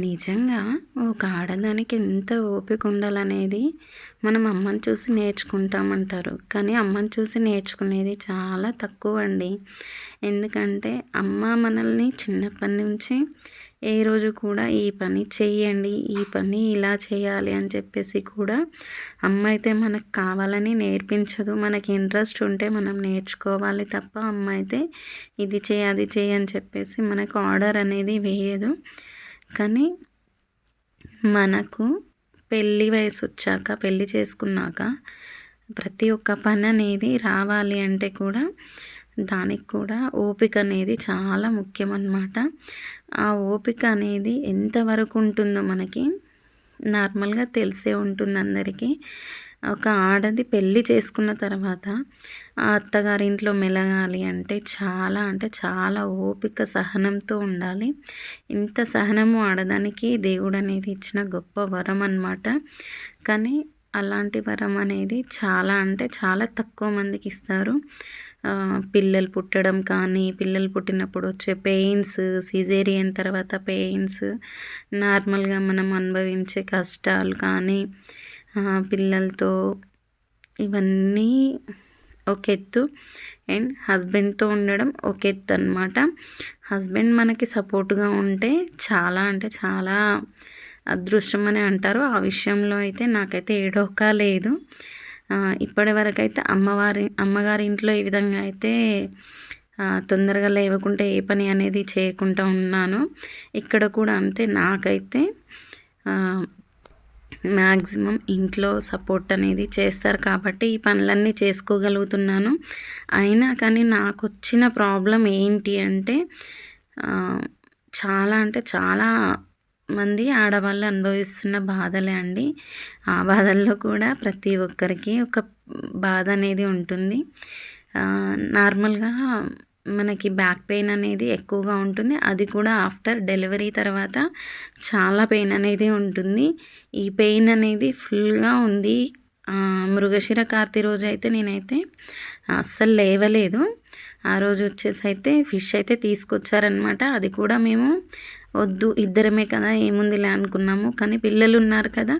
నిజంగా ఒక ఆడదానికి ఎంత ఓపిక ఉండాలనేది మనం అమ్మని చూసి నేర్చుకుంటామంటారు. కానీ అమ్మని చూసి నేర్చుకునేది చాలా తక్కువండి. ఎందుకంటే అమ్మ మనల్ని చిన్నప్పటి నుంచి ఏ రోజు కూడా ఈ పని చెయ్యండి, ఈ పని ఇలా చేయాలి అని చెప్పేసి కూడా అమ్మ అయితే మనకు కావాలని నేర్పించదు. మనకి ఇంట్రెస్ట్ ఉంటే మనం నేర్చుకోవాలి తప్ప అమ్మ అయితే ఇది చెయ్యి, అది చెయ్యి అని చెప్పేసి మనకు ఆర్డర్ అనేది వేయదు. కానీ మనకు పెళ్ళి వయసొచ్చాక, పెళ్ళి చేసుకున్నాక ప్రతి ఒక్క పని అనేది రావాలి అంటే కూడా దానికి కూడా ఓపిక అనేది చాలా ముఖ్యమన్నమాట. ఆ ఓపిక అనేది ఎంతవరకు ఉంటుందో మనకి నార్మల్గా తెలిసే ఉంటుంది అందరికీ. ఒక ఆడది పెళ్ళి చేసుకున్న తర్వాత ఆ అత్తగారింట్లో మెలగాలి అంటే చాలా ఓపిక, సహనంతో ఉండాలి. ఇంత సహనము ఆడదానికి దేవుడు అనేది ఇచ్చిన గొప్ప వరం అన్నమాట. కానీ అలాంటి వరం అనేది చాలా తక్కువ మందికి ఇస్తారు. పిల్లలు పుట్టడం కానీ, పిల్లలు పుట్టినప్పుడు వచ్చే పెయిన్స్, సిజేరియన్ తర్వాత పెయిన్స్, నార్మల్గా మనం అనుభవించే కష్టాలు కానీ, పిల్లలతో ఇవన్నీ ఒక ఎత్తు. అండ్ హస్బెండ్తో ఉండడం ఒక ఎత్తు అనమాట. హస్బెండ్ మనకి సపోర్ట్గా ఉంటే చాలా అదృష్టం అని అంటారు. ఆ విషయంలో అయితే నాకైతే ఏ డోకా లేదు. ఇప్పటి వరకైతే అమ్మగారి ఇంట్లో ఈ విధంగా అయితే తొందరగా లేవకుంటే ఏ పని అనేది చేయకుండా ఉన్నాను. ఇక్కడ కూడా అంతే. నాకైతే మ్యాక్సిమం ఇంట్లో సపోర్ట్ అనేది చేస్తారు కాబట్టి ఈ పనులన్నీ చేసుకోగలుగుతున్నాను. అయినా కానీ నాకు వచ్చిన ప్రాబ్లం ఏంటి అంటే చాలా మంది ఆడవాళ్ళు అనుభవిస్తున్న బాధలే అండి. ఆ బాధల్లో కూడా ప్రతి ఒక్కరికి ఒక బాధ అనేది ఉంటుంది. నార్మల్గా మనకి బ్యాక్ పెయిన్ అనేది ఎక్కువగా ఉంటుంది. అది కూడా ఆఫ్టర్ డెలివరీ తర్వాత చాలా పెయిన్ అనేది ఉంటుంది. ఈ పెయిన్ అనేది ఫుల్గా ఉంది. మృగశిర కార్తె రోజు అయితే నేనైతే అస్సలు లేవలేదు. ఆ రోజు వచ్చేసి అయితే ఫిష్ అయితే తీసుకొచ్చారనమాట. అది కూడా మేము వద్దు, ఇద్దరమే కదా ఏముందిలే అనుకున్నాము. కానీ పిల్లలు ఉన్నారు కదా,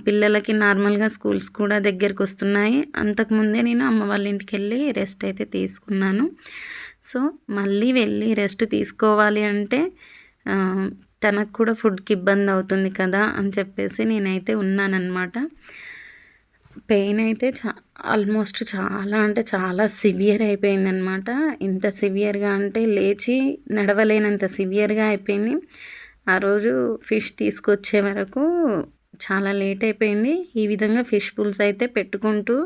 పిల్లలకి నార్మల్గా స్కూల్స్ కూడా దగ్గరికి వస్తున్నాయి. అంతకుముందే నేను అమ్మ వాళ్ళ ఇంటికి వెళ్ళి రెస్ట్ అయితే తీసుకున్నాను. సో మళ్ళీ వెళ్ళి రెస్ట్ తీసుకోవాలి అంటే తనకు కూడా ఫుడ్కి ఇబ్బంది అవుతుంది కదా అని చెప్పేసి నేనైతే ఉన్నానన్నమాట. పెయిన్ అయితే ఆల్మోస్ట్ చాలా సివియర్ అయిపోయిందనమాట. ఇంత సివియర్గా అంటే లేచి నడవలేనంత సివియర్గా అయిపోయింది. ఆ రోజు ఫిష్ తీసుకొచ్చే వరకు చాలా లేట్ అయిపోయింది. ఈ విధంగా ఫిష్ పుల్స్ అయితే పెట్టుకుంటూ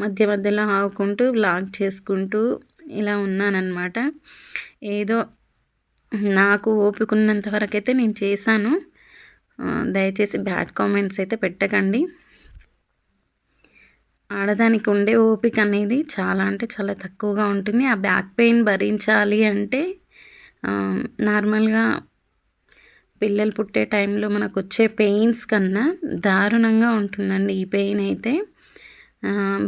మధ్యలో ఆగుకుంటూ వ్లాగ్ చేసుకుంటూ ఇలా ఉన్నానన్నమాట. ఏదో నాకు ఓపిక ఉన్నంత వరకు అయితే నేను చేశాను. దయచేసి బ్యాడ్ కామెంట్స్ అయితే పెట్టకండి. ఆడదానికి ఉండే ఓపిక అనేది చాలా తక్కువగా ఉంటుంది. ఆ బ్యాక్ పెయిన్ భరించాలి అంటే నార్మల్గా పిల్లలు పుట్టే టైంలో మనకు వచ్చే పెయిన్స్ కన్నా దారుణంగా ఉంటుందండి ఈ పెయిన్ అయితే.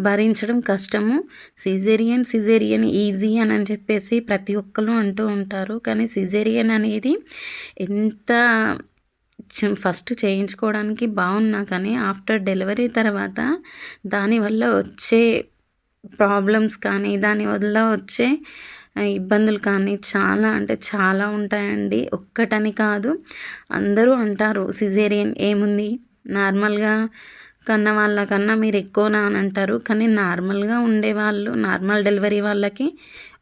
భరించడం కష్టము. సిజేరియన్ ఈజీ అని చెప్పేసి ప్రతి ఒక్కరు అంటూ ఉంటారు. కానీ సిజేరియన్ అనేది ఎంత ఫస్ట్ చేయించుకోవడానికి బాగున్నా కానీ ఆఫ్టర్ డెలివరీ తర్వాత దానివల్ల వచ్చే ప్రాబ్లమ్స్ కానీ, దానివల్ల వచ్చే ఇబ్బందులు కానీ చాలా ఉంటాయండి. ఒక్కటని కాదు, అందరూ అంటారు సిజేరియన్ ఏముంది, నార్మల్గా కన్న వాళ్ళకన్నా మీరు ఎక్కువనా అని అంటారు. కానీ నార్మల్గా ఉండేవాళ్ళు, నార్మల్ డెలివరీ వాళ్ళకి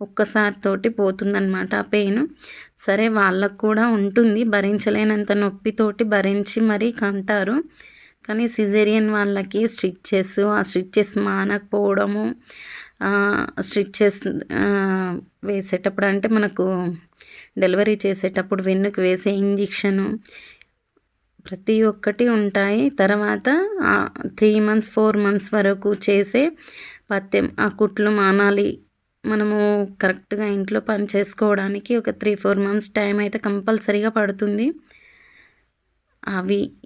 ఒక్కసారి తోటి పోతుందన్నమాట ఆ పెయిన్. సరే వాళ్ళకు కూడా ఉంటుంది, భరించలేనంత నొప్పితోటి భరించి మరీ కంటారు. కానీ సిజేరియన్ వాళ్ళకి ఆ స్టిచ్చెస్ మానకపోవడము, స్టిచ్చెస్ వేసేటప్పుడు అంటే మనకు డెలివరీ చేసేటప్పుడు వెన్నుకు వేసే ఇంజెక్షను ప్రతి ఒక్కటి ఉంటాయి. తర్వాత 3 months 4 months వరకు చేసే పథ్యం, ఆ కుట్లు మానాలి. మనము కరెక్ట్గా ఇంట్లో పని చేసుకోవడానికి ఒక 3-4 months టైం అయితే కంపల్సరీగా పడుతుంది.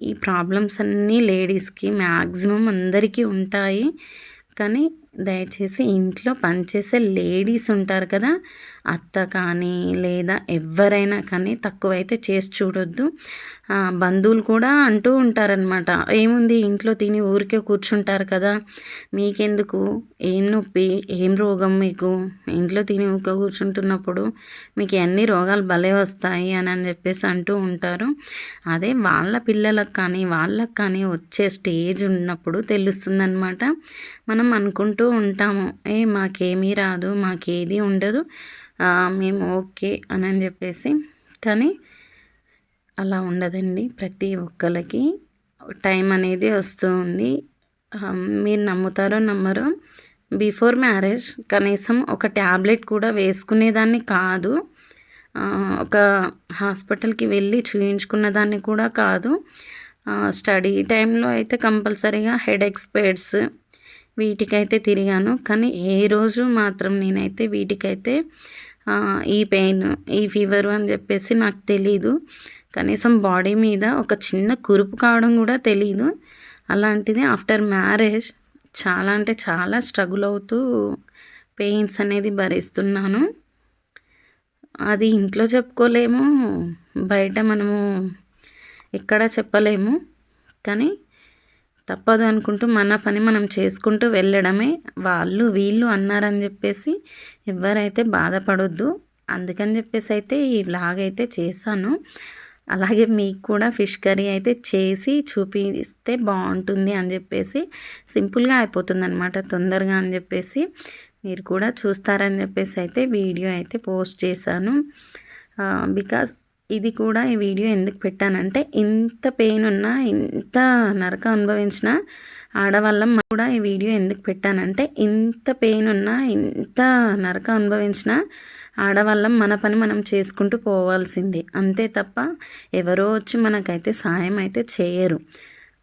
ఈ ప్రాబ్లమ్స్ అన్నీ లేడీస్కి మ్యాక్సిమం అందరికీ ఉంటాయి. కానీ దయచేసి ఇంట్లో పనిచేసే లేడీస్ ఉంటారు కదా, అత్త కానీ లేదా ఎవరైనా కానీ తక్కువైతే చేసి చూడొద్దు. బంధువులు కూడా అంటూ ఉంటారనమాట, ఏముంది ఇంట్లో తిని ఊరికే కూర్చుంటారు కదా, మీకెందుకు, ఏం నొప్పి, ఏం రోగం మీకు, ఇంట్లో తిని ఊరికే కూర్చుంటున్నప్పుడు మీకు అన్ని రోగాలు భలే వస్తాయి అని చెప్పేసి అంటూ ఉంటారు. అదే వాళ్ళ పిల్లలకు కానీ వాళ్ళకు కానీ వచ్చే స్టేజ్ ఉన్నప్పుడు తెలుస్తుందన్నమాట. మనం అనుకుంటూ ఉంటాము, మాకేమీ రాదు, మాకేది ఉండదు, మేము ఓకే అని చెప్పేసి. కానీ అలా ఉండదండి. ప్రతి ఒక్కరికి టైం అనేది వస్తూ ఉంది. మీరు నమ్ముతారో నమ్మరో, బిఫోర్ మ్యారేజ్ కనీసం ఒక ట్యాబ్లెట్ కూడా వేసుకునేదాన్ని కాదు. ఒక హాస్పిటల్కి వెళ్ళి చూయించుకున్న దాన్ని కూడా కాదు. స్టడీ టైంలో అయితే కంపల్సరీగా హెడేక్స్, పెయిన్స్ వీటికైతే తిరిగాను. కానీ ఏ రోజు మాత్రం నేనైతే వీటికైతే ఈ పెయిన్, ఈ ఫీవరు అని చెప్పేసి నాకు తెలీదు. కనీసం బాడీ మీద ఒక చిన్న కురుపు కావడం కూడా తెలీదు. అలాంటిది ఆఫ్టర్ మ్యారేజ్ చాలా అంటే చాలా స్ట్రగుల్ అవుతూ పెయిన్స్ అనేది భరిస్తున్నాను. అది ఇంట్లో చెప్పుకోలేము, బయట మనము ఎక్కడ చెప్పలేము. కానీ తప్పదు అనుకుంటూ మన పని మనం చేసుకుంటూ వెళ్ళడమే. వాళ్ళు వీళ్ళు అన్నారని చెప్పేసి ఎవరైతే బాధపడొద్దు. అందుకని చెప్పేసి అయితే ఈ వ్లాగ్ అయితే చేశాను. అలాగే మీకు కూడా ఫిష్ కర్రీ అయితే చేసి చూపిస్తే బాగుంటుంది అని చెప్పేసి, సింపుల్గా అయిపోతుంది అనమాట, తొందరగా అని చెప్పేసి మీరు కూడా చూస్తారని చెప్పేసి అయితే వీడియో అయితే పోస్ట్ చేశాను. బికాస్ ఇది కూడా ఈ వీడియో ఎందుకు పెట్టానంటే, ఇంత పెయిన్ ఉన్నా, ఇంత నరకం అనుభవించిన ఆడవాళ్ళం కూడా ఈ వీడియో ఎందుకు పెట్టానంటే, ఇంత పెయిన్ ఉన్నా, ఇంత నరకం అనుభవించిన ఆడవాళ్ళం మన పని మనం చేసుకుంటూ పోవాల్సిందే, అంతే తప్ప ఎవరో వచ్చి మనకైతే సాయం అయితే చేయరు.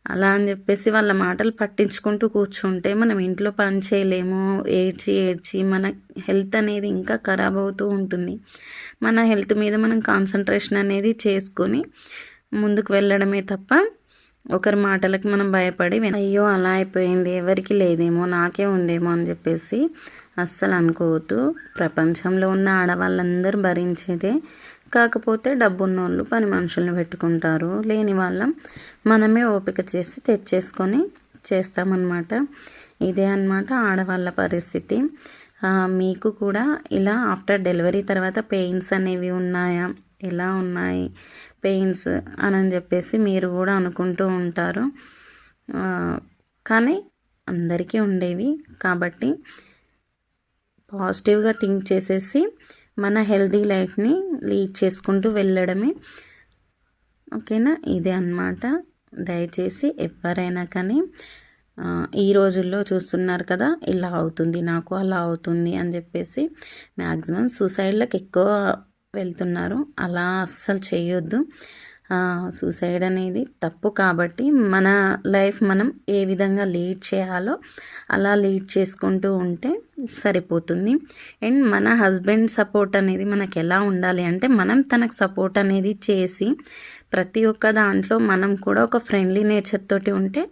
అలా అని చెప్పేసి వాళ్ళ మాటలు పట్టించుకుంటూ కూర్చుంటే మనం ఇంట్లో పని చేయలేము. ఏడ్చి ఏడ్చి మన హెల్త్ అనేది ఇంకా ఖరాబ్ అవుతూ ఉంటుంది. మన హెల్త్ మీద మనం కాన్సన్ట్రేషన్ అనేది చేసుకొని ముందుకు వెళ్ళడమే తప్ప ఒకరి మాటలకు మనం భయపడి అయ్యో అలా అయిపోయింది, ఎవరికి లేదేమో, నాకే ఉందేమో అని చెప్పేసి అస్సలు అనుకోవద్దు. ప్రపంచంలో ఉన్న ఆడవాళ్ళందరూ భరించేదే. కాకపోతే డబ్బున్నోళ్ళు పని మనుషుల్ని పెట్టుకుంటారు, లేని వాళ్ళం మనమే ఓపిక చేసి తెచ్చేసుకొని చేస్తామన్నమాట. ఇదే అన్నమాట ఆడవాళ్ళ పరిస్థితి. మీకు కూడా ఇలా ఆఫ్టర్ డెలివరీ తర్వాత పెయిన్స్ అనేవి ఉన్నాయా, ఎలా ఉన్నాయి పెయిన్స్ అని చెప్పేసి మీరు కూడా అనుకుంటూ ఉంటారు. కానీ అందరికీ ఉండేవి. కాబట్టి పాజిటివ్గా థింక్ చేసేసి మన హెల్తీ లైఫ్ని లీడ్ చేసుకుంటూ వెళ్ళడమే. ఓకేనా, ఇదే అన్నమాట. దయచేసి ఎవరైనా కానీ ఈ రోజుల్లో చూస్తున్నారు కదా, ఇలా అవుతుంది నాకు, అలా అవుతుంది అని చెప్పేసి మ్యాక్సిమం సూసైడ్లకు ఎక్కువ వెళ్తున్నారు. అలా అస్సలు చేయొద్దు. సూసైడ్ అనేది తప్పు. కాబట్టి మన లైఫ్ మనం ఏ విధంగా లీడ్ చేయాలో అలా లీడ్ చేసుకుంటూ ఉంటే సరిపోతుంది. అండ్ మన హస్బెండ్ సపోర్ట్ అనేది మనకు ఎలా ఉండాలి అంటే, మనం తనకు సపోర్ట్ అనేది చేసి ప్రతి ఒక్క దాంట్లో మనం కూడా ఒక ఫ్రెండ్లీ నేచర్ తోటి ఉంటే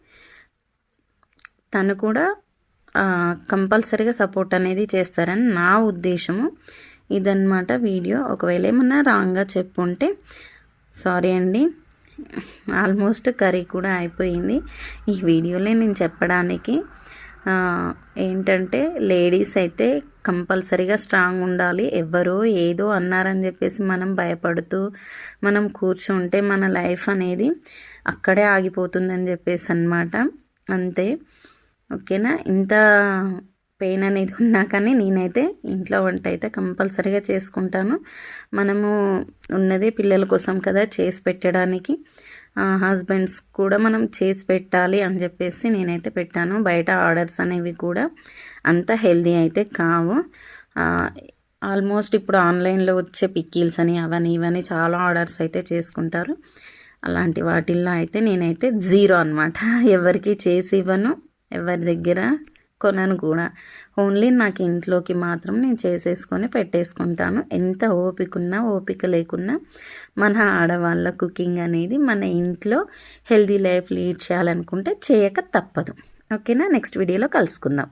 తను కూడా కంపల్సరీగా సపోర్ట్ అనేది చేస్తారని నా ఉద్దేశము. ఇదన్నమాట వీడియో. ఒకవేళ ఏమన్నా రాంగ్గా చెప్పుంటే సారీ అండి. ఆల్మోస్ట్ కర్రీ కూడా అయిపోయింది. ఈ వీడియోలో నేను చెప్పడానికి ఏంటంటే, లేడీస్ అయితే కంపల్సరీగా స్ట్రాంగ్ ఉండాలి. ఎవరో ఏదో అన్నారని చెప్పేసి మనం భయపడుతూ మనం కూర్చుంటే మన లైఫ్ అనేది అక్కడే ఆగిపోతుందని చెప్పేసి అన్నమాట. అంతే. ఓకేనా, ఇంత పెయిన్ అనేది ఉన్నా కానీ నేనైతే ఇంట్లో వంట అయితే కంపల్సరీగా చేసుకుంటాను. మనము ఉన్నదే పిల్లల కోసం కదా చేసి పెట్టడానికి. హస్బెండ్స్ కూడా మనం చేసి పెట్టాలి అని చెప్పేసి నేనైతే పెట్టాను. బయట ఆర్డర్స్ అనేవి కూడా అంత హెల్దీ అయితే కావు. ఆల్మోస్ట్ ఇప్పుడు ఆన్లైన్లో వచ్చే పిక్కీల్స్ అని అవని ఇవని చాలా ఆర్డర్స్ అయితే చేసుకుంటారు. అలాంటి వాటిల్లో అయితే నేనైతే జీరో అన్నమాట. ఎవరికి చేసి ఇవ్వను, ఎవరి దగ్గర కొనను కూడా. ఓన్లీ నాకు ఇంట్లోకి మాత్రం నేను చేసేసుకొని పెట్టేసుకుంటాను. ఎంత ఓపిక ఉన్నా ఓపిక లేకున్నా మన ఆడవాళ్ళ కుకింగ్ అనేది మన ఇంట్లో హెల్దీ లైఫ్ లీడ్ చేయాలనుకుంటే చేయక తప్పదు. ఓకేనా, నెక్స్ట్ వీడియోలో కలుసుకుందాం.